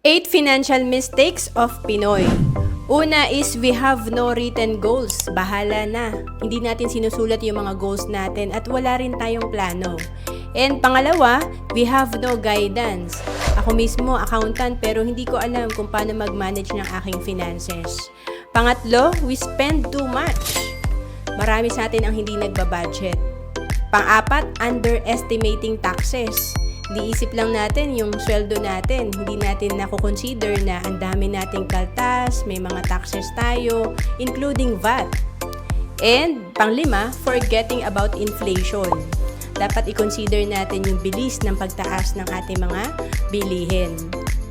8 financial mistakes of Pinoy. Una is we have no written goals. Bahala na. Hindi natin sinusulat yung mga goals natin at wala rin tayong plano. And pangalawa, we have no guidance. Ako mismo, accountant, pero hindi ko alam kung paano mag-manage ng aking finances. Pangatlo, we spend too much. Marami sa atin ang hindi nagbabudget. Pang-apat, underestimating taxes. Diisip lang natin yung sweldo natin. Hindi natin nako-consider na ang dami nating kaltas, may mga taxes tayo, including VAT. And panglima, forgetting about inflation. Dapat i-consider natin yung bilis ng pagtaas ng ating mga bilihin.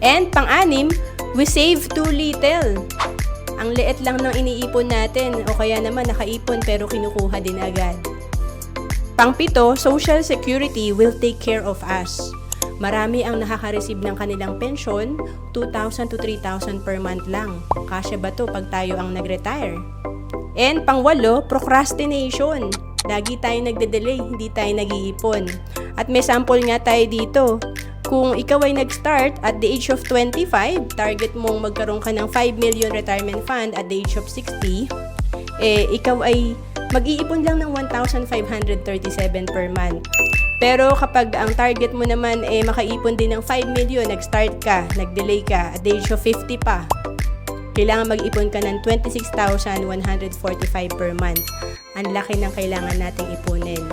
And pang-anim, we save too little. Ang liit lang ng iniipon natin o kaya naman nakaipon pero kinukuha din agad. Pang-pito, Social Security will take care of us. Marami ang nakaka-receive ng kanilang pensyon, 2,000 to 3,000 per month lang. Kasya ba to pag tayo ang nag-retire? And pang-walo, procrastination. Lagi tayo nagde-delay, hindi tayo nag-iipon. At may sample nga tayo dito. Kung ikaw ay nag-start at the age of 25, target mong magkaroon ka ng 5 million retirement fund at the age of 60, ikaw ay mag-iipon lang ng 1,537 per month. Pero kapag ang target mo naman makaipon din ng 5 million, nag-start ka, nag-delay ka, at the age of 50 pa, kailangan mag-ipon ka ng 26,145 per month. Ang laki ng kailangan nating ipunin.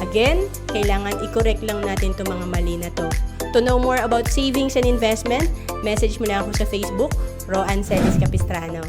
Again, kailangan i-correct lang natin itong mga mali na to. To know more about savings and investment, message mo na ako sa Facebook, Roan Celis Capistrano.